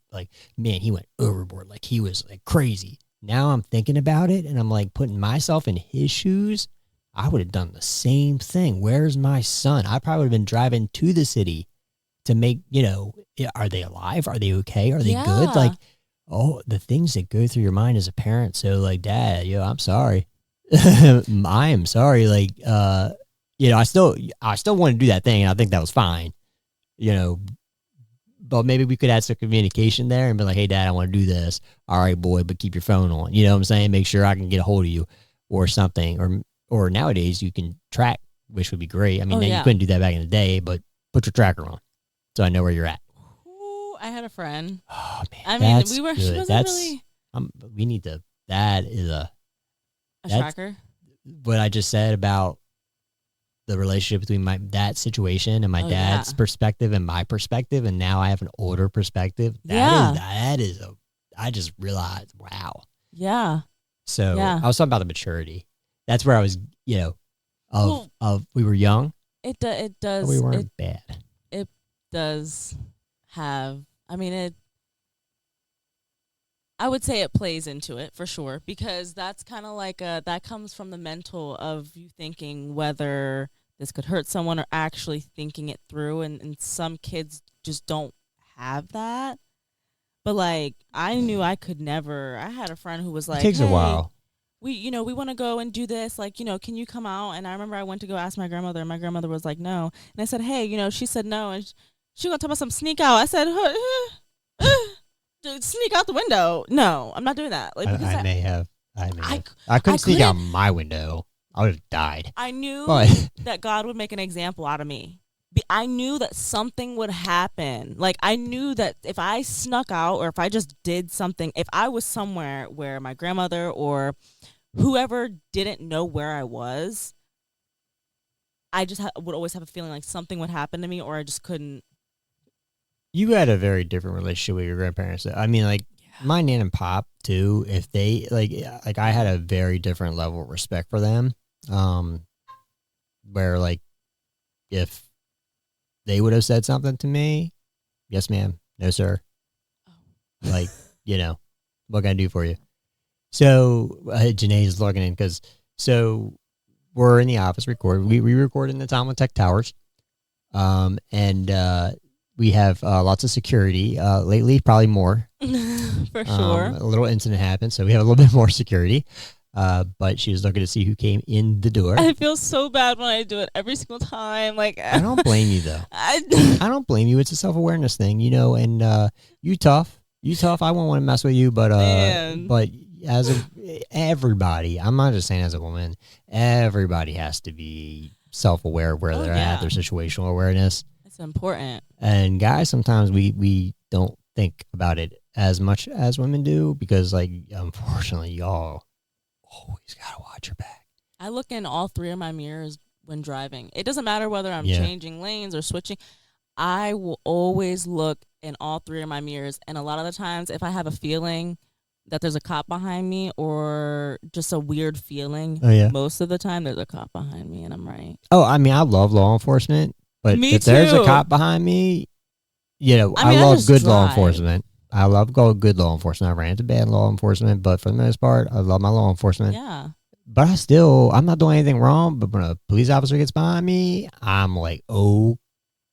man, he went overboard. Like, he was, like, crazy. Now I'm thinking about it, and I'm, like, putting myself in his shoes. I would have done the same thing. Where's my son? I probably would have been driving to the city to make, you know, are they alive? Are they okay? Are they good? Like, oh, the things that go through your mind as a parent. So like, Dad, I'm sorry. I am sorry. Like, I still want to do that thing, and I think that was fine. But maybe we could add some communication there and be like, hey, Dad, I want to do this. All right, boy, but keep your phone on. You know what I'm saying? Make sure I can get a hold of you or something. Or nowadays you can track, which would be great. I mean, you couldn't do that back in the day, but put your tracker on so I know where you're at. Ooh, I had a friend. Oh, man. I mean, she wasn't really we need to, that is a tracker. What I just said about the relationship between that situation and my dad's perspective and my perspective, and now I have an older perspective. I just realized, wow. Yeah. So I was talking about the maturity. That's where I was, of we were young. It does. We weren't bad. It does have. I mean, I would say it plays into it for sure, because that's kind of like that comes from the mental of you thinking whether this could hurt someone or actually thinking it through. And some kids just don't have that. But like, I knew I could never. I had a friend who was like, it takes a while. We want to go and do this. Like, can you come out? And I remember I went to go ask my grandmother, and my grandmother was like, no. And I said, hey, she said no. And she going to tell us some sneak out. I said, sneak out the window. No, I'm not doing that. Like, because I couldn't sneak out my window. I would have died. I knew that God would make an example out of me. I knew that something would happen. Like, I knew that if I snuck out or if I just did something, if I was somewhere where my grandmother or whoever didn't know where I was, I just would always have a feeling like something would happen to me, or I just couldn't. You had a very different relationship with your grandparents. I mean, like, my nan and pop, too, if they, like I had a very different level of respect for them, where, like, if they would have said something to me, yes, ma'am, no, sir. Oh. Like, what can I do for you? So, Janae's logging in because, we're in the office recording. We record in the Tom Tech Towers. And we have lots of security. Lately, probably more. For sure. A little incident happened, so we have a little bit more security. But she was looking to see who came in the door. I feel so bad when I do it every single time. Like, I don't blame you though. I don't blame you. It's a self-awareness thing, and you tough. I won't want to mess with you, but as everybody, I'm not just saying as a woman, everybody has to be self-aware of where they're at, their situational awareness. It's important. And guys, sometimes we don't think about it as much as women do because, like, unfortunately, y'all always gotta watch your back. I look in all three of my mirrors when driving. It doesn't matter whether I'm changing lanes or switching. I will always look in all three of my mirrors. And a lot of the times, if I have a feeling that there's a cop behind me or just a weird feeling, most of the time there's a cop behind me and I'm right. Oh, I mean, I love law enforcement, but if there's a cop behind me, I love good law enforcement. I love good law enforcement. I ran into bad law enforcement, but for the most part, I love my law enforcement. Yeah. But I'm not doing anything wrong. But when a police officer gets behind me, I'm like,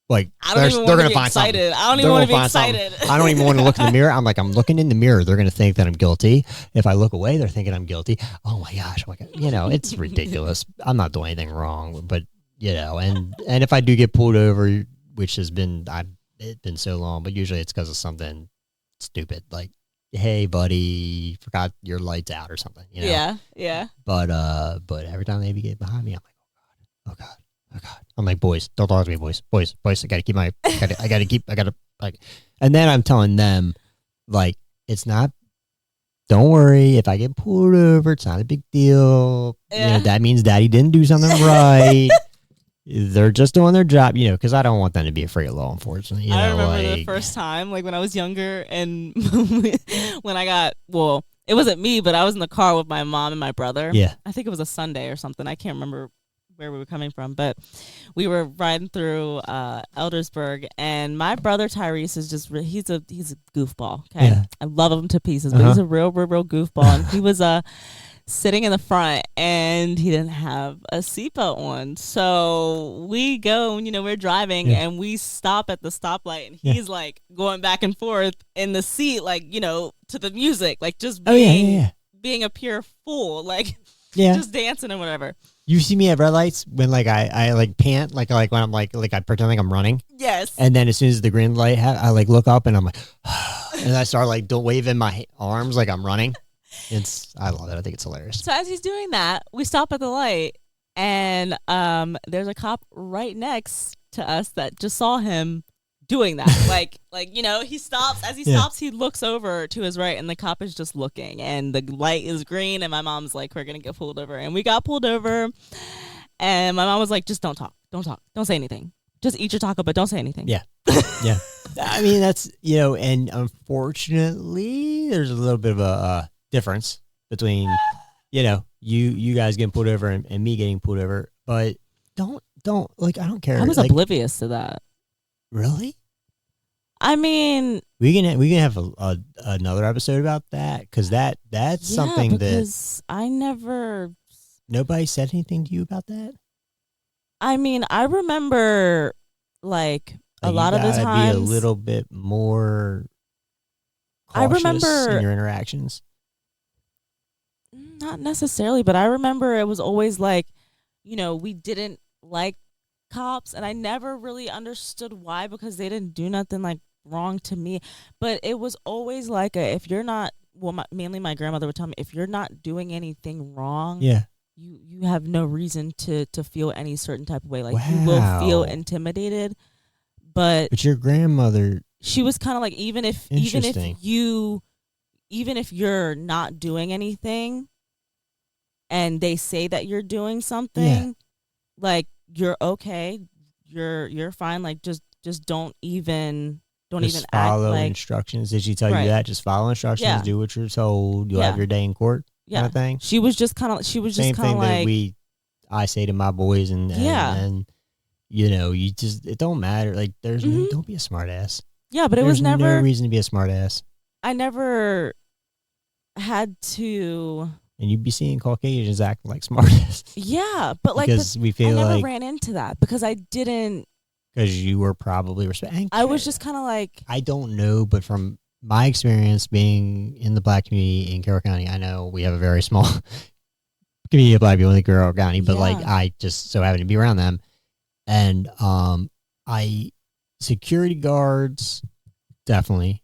like they're gonna find something. I don't even want to be excited. I don't even want to look in the mirror. I'm like, I'm looking in the mirror. They're gonna think that I'm guilty. If I look away, they're thinking I'm guilty. Oh my gosh, it's ridiculous. I'm not doing anything wrong, but and if I do get pulled over, which has been it's been so long, but usually it's because of something stupid, like, hey buddy, forgot your lights out or something, yeah but every time they get behind me, I'm like, oh god, I'm like, boys, don't talk to me, boys, I gotta keep and then I'm telling them, like, it's not, don't worry, if I get pulled over, it's not a big deal. That means daddy didn't do something right. They're just doing their job, because I don't want them to be afraid of law enforcement. I remember the first time, like when I was younger, and when I got, it wasn't me, but I was in the car with my mom and my brother. Yeah. I think it was a Sunday or something. I can't remember where we were coming from, but we were riding through Eldersburg, and my brother Tyrese is just, he's a goofball. Okay. Yeah. I love him to pieces, but he's a real goofball. And he was sitting in the front, and he didn't have a seatbelt on. So we go, we're driving, and we stop at the stoplight, and he's like going back and forth in the seat, like, to the music, like just being a pure fool, like just dancing and whatever. You see me at red lights when like I like pant, like when I'm like I pretend like I'm running. Yes. And then as soon as the green light, I like look up and I'm like, and I start like waving my arms like I'm running. I love it. I think it's hilarious. So as he's doing that, we stop at the light, and there's a cop right next to us that just saw him doing that. like he stops. As he stops, he looks over to his right, and the cop is just looking, and the light is green, and my mom's like, we're gonna get pulled over. And we got pulled over, and my mom was like, just don't talk, don't say anything, just eat your taco, but don't say anything. Yeah. I mean, that's, and unfortunately there's a little bit of a difference between you guys getting pulled over and me getting pulled over, but don't like, I don't care. I was oblivious to that. Really? I mean, we can have another episode about that, because that's something that I never. Nobody said anything to you about that. I mean, I remember like a lot of the times be a little bit more cautious in your interactions. Not necessarily, but I remember it was always like, we didn't like cops, and I never really understood why, because they didn't do nothing like wrong to me. But it was always like if you're not, mainly my grandmother would tell me, if you're not doing anything wrong, you have no reason to feel any certain type of way. Like you will feel intimidated. But your grandmother, she was kind of like, even if you're not doing anything, and they say that you're doing something, like you're okay, you're fine. Like just don't even follow act like instructions. Did she tell you that? Just follow instructions, do what you're told. You'll have your day in court. Kind of thing. She was just kind of like that I say to my boys, and you just, it don't matter. Like there's don't be a smart ass. Yeah, but it was never no reason to be a smart ass. I never had to. And you'd be seeing Caucasians acting like smart ass. Yeah, but like because we feel I never ran into that because I didn't. Because you were probably respecting. I was just kind of like, I don't know, but from my experience being in the Black community in Carroll County, I know we have a very small community of Black people in Carroll County, but like I just so happen to be around them, and security guards definitely,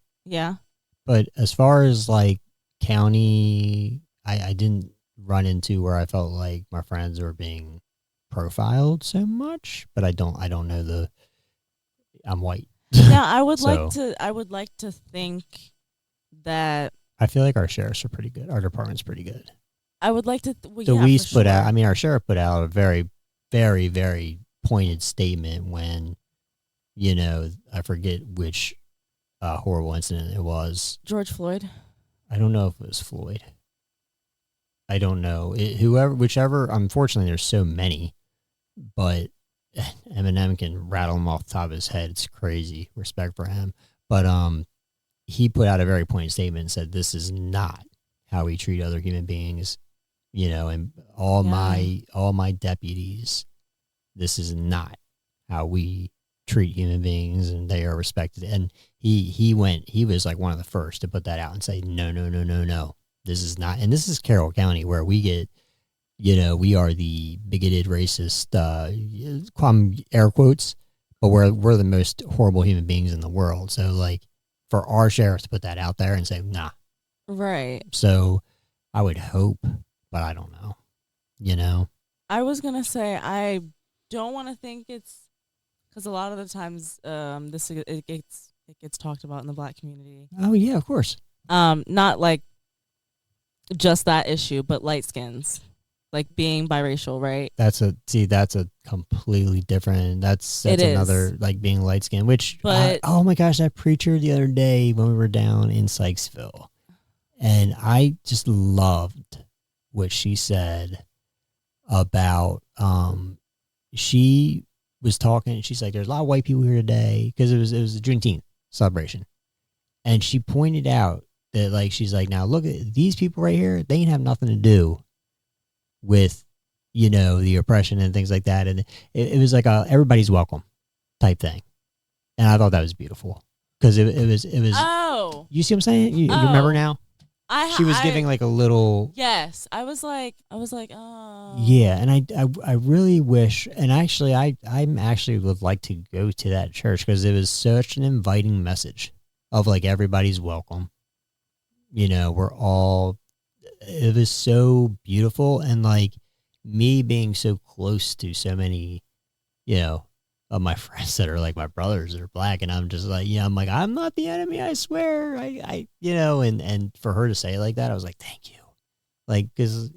but as far as like county, I didn't run into where I felt like my friends were being profiled so much, but I don't know I'm white. Yeah, I would like to think that I feel like our sheriffs are pretty good. Our department's pretty good. I would like to our sheriff put out a very, very, very pointed statement when, I forget which horrible incident it was. George Floyd. I don't know if it was Floyd. I don't know. Whichever, unfortunately, there's so many, but Eminem can rattle them off the top of his head. It's crazy. Respect for him. But he put out a very pointed statement and said, this is not how we treat other human beings. And all my deputies, this is not how we treat human beings, and they are respected. And he was like one of the first to put that out and say, no. This is not, and this is Carroll County, where we get, we are the bigoted, racist, air quotes, but we're the most horrible human beings in the world. So, like, for our sheriffs to put that out there and say, nah. Right. So, I would hope, but I don't know, I was going to say, I don't want to think it's, because a lot of the times it gets talked about in the Black community. Oh, yeah, of course. Not like just that issue, but light skins, like being biracial, right? That's a completely different. That's another, like, being light skinned. Which, but oh my gosh, that preacher the other day when we were down in Sykesville, and I just loved what she said about. She was talking. She's like, "There's a lot of white people here today," because it was a Juneteenth celebration, and she pointed out that, like, she's like, now look at these people right here. They ain't have nothing to do with, the oppression and things like that. And it was like a everybody's welcome type thing. And I thought that was beautiful because it was. Oh, you see what I'm saying? You remember now? She was giving like a little. Yes, I was like, oh. Yeah, and I really wish, and actually, I actually would like to go to that church because it was such an inviting message of like everybody's welcome. We're all. It was so beautiful, and like me being so close to so many, of my friends that are like my brothers that are black, and I'm just like, I'm like, I'm not the enemy, I swear. I and for her to say it like that, I was like, thank you. Like, because,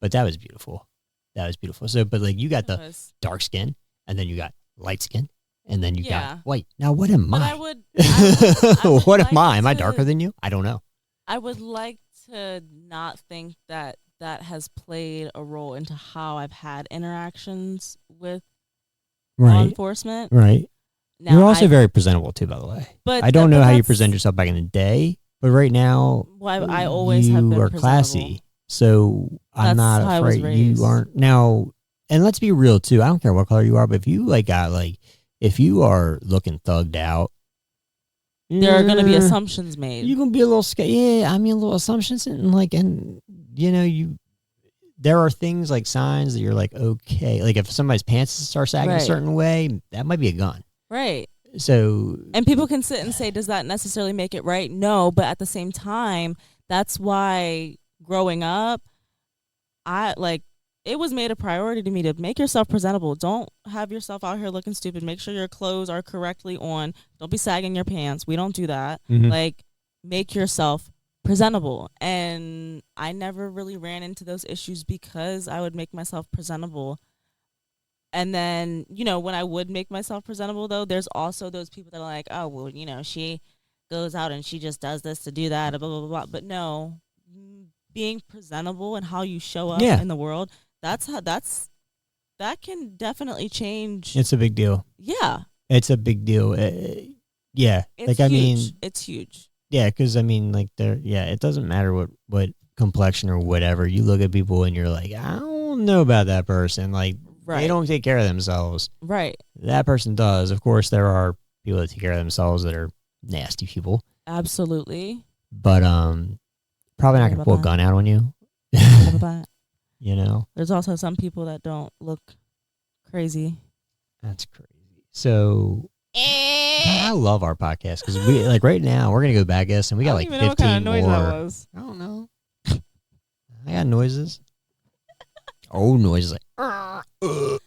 but that was beautiful. That was beautiful. So, but like you got the dark skin, and then you got light skin, and then you got white. Now, what am I? I would what like am I? Am I darker than you? I don't know. I would like to not think that has played a role into how I've had interactions with law enforcement. Right. Now, you're also very presentable too, by the way. But I don't know how you present yourself back in the day, but right now, I always have been you are classy. So I'm not afraid you aren't now. And let's be real too. I don't care what color you are, but if you if you are looking thugged out, there are going to be assumptions made. You're going to be a little scared. Yeah, I mean, a little assumptions and there are things like signs that you're like, okay, like if somebody's pants start sagging a certain way, that might be a gun. Right. So. And people can sit and say, does that necessarily make it right? No, but at the same time, that's why growing up, it was made a priority to me to make yourself presentable. Don't have yourself out here looking stupid. Make sure your clothes are correctly on. Don't be sagging your pants. We don't do that. Mm-hmm. Like, make yourself presentable. And I never really ran into those issues because I would make myself presentable. And then, when I would make myself presentable, though, there's also those people that are like, oh, well, she goes out and she just does this to do that, blah, blah, blah, blah. But no, being presentable and how you show up in the world, that can definitely change. It's a big deal. Yeah. It's a big deal. Yeah. It's huge. I mean, it's huge. Yeah, because I mean, like, it doesn't matter what complexion or whatever. You look at people and you're like, I don't know about that person. Like, they don't take care of themselves. Right. That person does. Of course, there are people that take care of themselves that are nasty people. Absolutely. But probably not gonna pull a gun out on you. There's also some people that don't look crazy. That's crazy. So. I love our podcast because we right now we're gonna go back and we got like 15 what kind of noise more. That was. I don't know. I got noises. Noises like. Oh.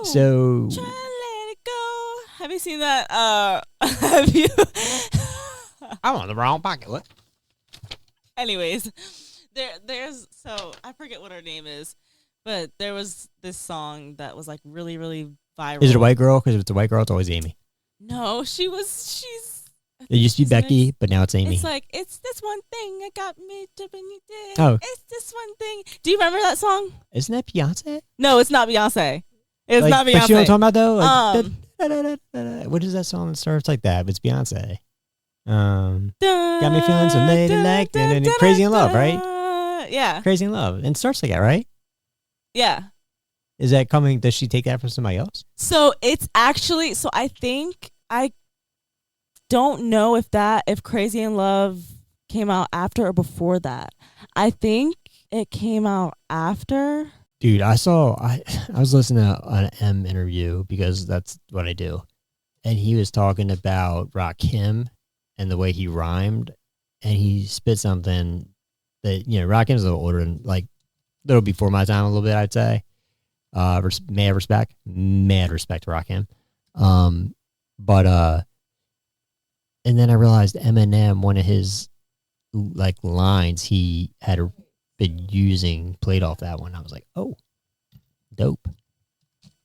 So. Try to let it go. Have you seen that? Have you? I'm on the wrong pocket. What? Anyways, there's I forget what her name is, but there was this song that was like really, really viral. Is it a white girl? Because if it's a white girl, it's always Amy. No, she's. It used to be Becky, but now it's Amy. It's like, it's this one thing that got me to when you did. Oh. It's this one thing. Do you remember that song? Isn't that Beyonce? No, it's not Beyonce. It's not Beyonce. But you know what I'm talking about, though? Like, what is that song that starts like that? It's Beyonce. Got me feeling so ladylike. Crazy in Love, right? Yeah. Crazy in Love. And it starts like that, right? Yeah. Is that coming? Does she take that from somebody else? So it's actually, I think, I don't know if Crazy in Love came out after or before that. I think it came out after. Dude, I was listening to an M interview because that's what I do. And he was talking about Rakim and the way he rhymed. And he spit something that, Rakim's a little older and like a little before my time a little bit, I'd say. Mad respect to Rakim. And then I realized Eminem, one of his like lines he had been using played off that one. I was like, oh, dope.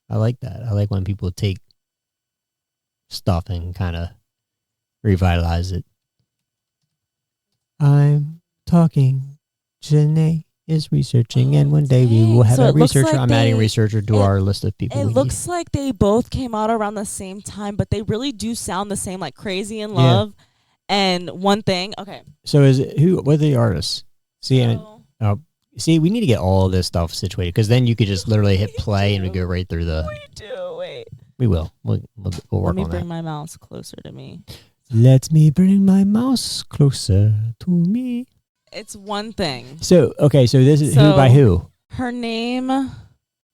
I like that. I like when people take stuff and kind of revitalize it. I'm talking. Janae is researching, and one day we will have a researcher. Like I'm adding researcher to our list of people. It looks like they both came out around the same time, but they really do sound the same, like Crazy in Love and One Thing. Okay. So what are the artists? See, See, we need to get all this stuff situated because then you could just literally hit play and we go right through the. We do. Wait. We will. We'll work Let me on bring that. my mouse closer to me. Let me bring my mouse closer to me. It's one thing. So this is who by who? Her name,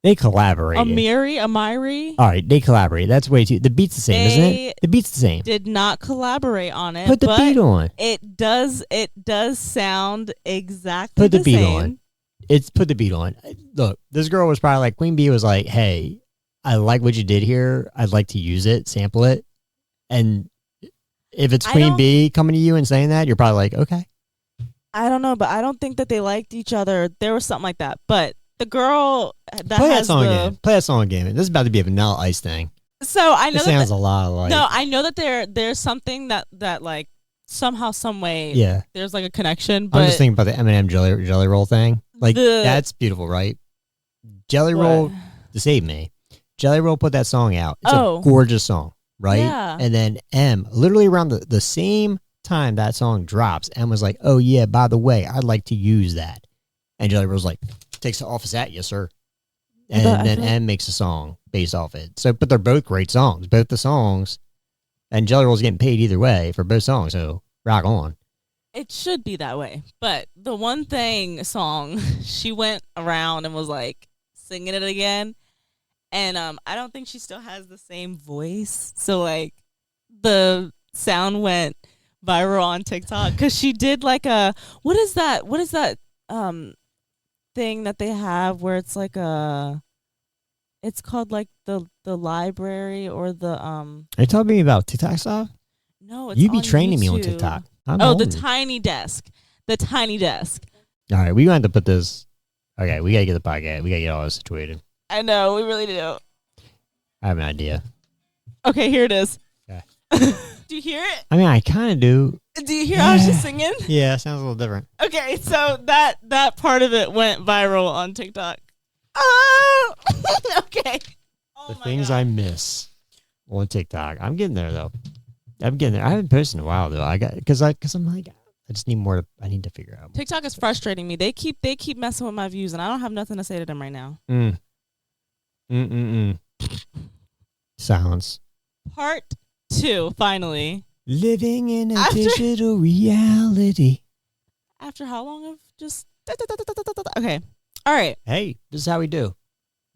They collaborated. Amiri. All right, they collaborate. That's way too. The beat's the same, isn't it? The beat's the same. Did not collaborate on it. Put the but beat on. It does sound exactly Put the beat same. on. It's put the beat on. Look, this girl was probably like, Queen Bee was like, hey, I like what you did here. I'd like to use it, sample it. And if it's Queen Bee coming to you and saying that, you're probably like, okay. I don't know, but I don't think that they liked each other. There was something like that. But the girle that Play has that song the... again. Play that song again. This is about to be a Vanilla Ice thing. So I know it sounds a lot like... No, I know that there's something that like somehow, some way, yeah, there's like a connection. But I'm just thinking about the Eminem Jelly Roll thing. Like, that's beautiful, right? Jelly Roll, to save me, Jelly Roll put that song out. It's a gorgeous song, right? Yeah. And then M, literally around the same time that song drops, M was like, oh yeah, by the way, I'd like to use that. And Jelly Roll's like, takes the office at you, sir. And then M makes a song based off it. So, but they're both great songs, both the songs. And Jelly Roll's getting paid either way for both songs, so rock on. It should be that way. But the One Thing song, she went around and was like singing it again. And I don't think she still has the same voice. So like the sound went viral on TikTok because she did like a what is that thing that they have where it's like it's called like the library or the Are you talking to me about TikTok stuff? No, it's you be on training YouTube. me on TikTok. The tiny desk. All right, we going to put this. Okay, we got to get the podcast. We got to get all this situated. I know, we really do. I have an idea. Okay, here it is. Okay. Do you hear it? I mean, I kind of do. Do you hear how she's singing? Yeah, it sounds a little different. Okay, so that part of it went viral on TikTok. Oh, okay. The things I miss on TikTok. I'm getting there though. I'm getting there. I haven't posted in a while though. Because I'm like, I just need more. I need to figure out. TikTok is frustrating me. They keep messing with my views, and I don't have nothing to say to them right now. Silence. Part 2, finally. Living in a digital reality. After how long of just... Okay. All right. Hey, this is how we do.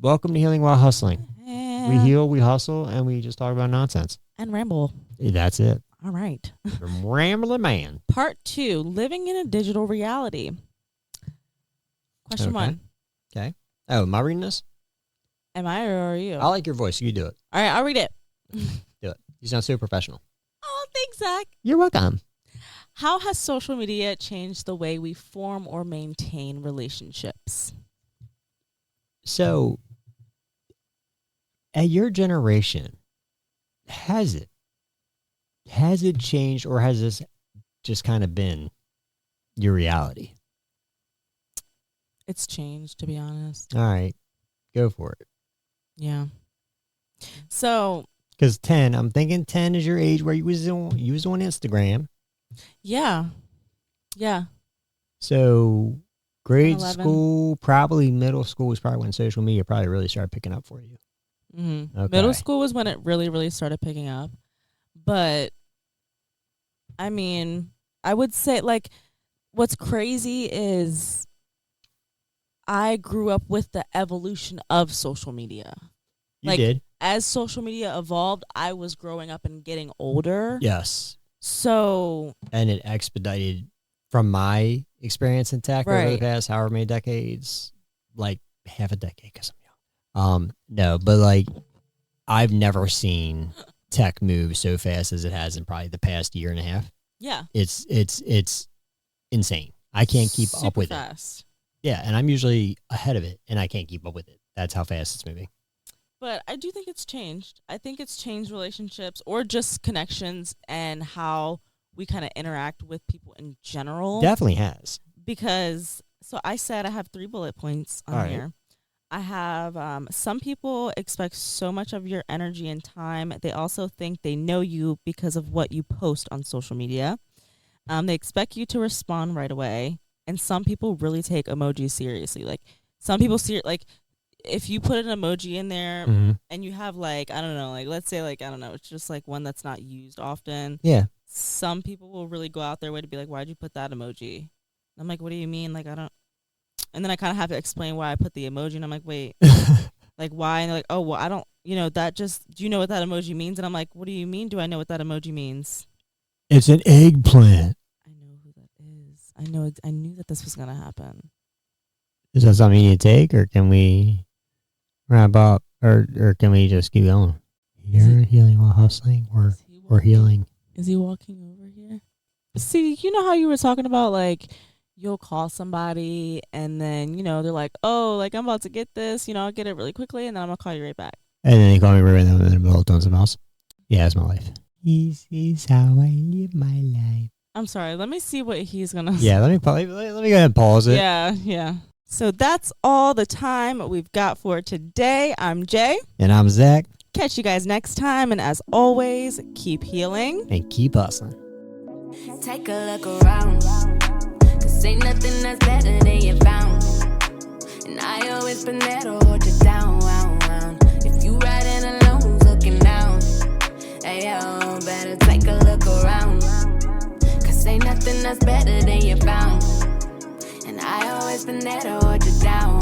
Welcome to Healing While Hustling. We heal, we hustle, and we just talk about nonsense. And ramble. That's it. All right. From Rambling Man. Part 2, living in a digital reality. Question 1. Okay. Oh, am I reading this? Am I or are you? I like your voice. You do it. All right, I'll read it. Do it. You sound so professional. Oh, thanks, Zach. You're welcome. How has social media changed the way we form or maintain relationships? So, at your generation, has it changed, or has this just kind of been your reality? It's changed, to be honest. All right, go for it. Yeah. So, because 10, I'm thinking 10 is your age where you was on Instagram. Yeah. So grade 11. school, probably middle school was probably when social media probably really started picking up for you. Mm-hmm. Okay. Middle school was when it really, really started picking up. But, I mean, I would say, like, what's crazy is I grew up with the evolution of social media. You did. As social media evolved, I was growing up and getting older. Yes. So. And it expedited from my experience in tech over the past however many decades, like half a decade because I'm young. No, but like I've never seen tech move so fast as it has in probably the past year and a half. Yeah. It's insane. I can't keep up with fast. it. Yeah, and I'm usually ahead of it, and I can't keep up with it. That's how fast it's moving. But I do think it's changed. I think it's changed relationships or just connections and how we kind of interact with people in general. Definitely has. Because, so I said I have 3 bullet points on here. I have some people expect so much of your energy and time. They also think they know you because of what you post on social media. They expect you to respond right away. And some people really take emojis seriously. Like some people like if you put an emoji in there and you have like, I don't know, like let's say like, I don't know, it's just like one that's not used often. Yeah. Some people will really go out their way to be like, why'd you put that emoji? And I'm like, what do you mean? Like, I don't. And then I kind of have to explain why I put the emoji. And I'm like, wait, like why? And they're like, oh, well, I don't, that just, do you know what that emoji means? And I'm like, what do you mean? Do I know what that emoji means? It's an eggplant. I know who that is. I knew that this was going to happen. Is that something you need to take, or can we wrap up, or can we just keep going? You're healing while hustling, or healing. Is he walking over here? See, you know how you were talking about, like, you'll call somebody, and then, they're like, oh, like, I'm about to get this, I'll get it really quickly, and then I'm going to call you right back. And then they call me right in the middle of doing something else. Yeah, it's my life. This is how I live my life. I'm sorry. Let me see what he's going to say. Yeah, let me go ahead and pause it. Yeah. So that's all the time we've got for today. I'm Jay. And I'm Zach. Catch you guys next time. And as always, keep healing. And keep hustling. Take a look around. Cause ain't nothing that's better than you found. And I always been there to hold you down. If you riding alone, looking down. Hey, yo, better take a look around. Cause ain't nothing that's better than you found. And I always been there to hold you down.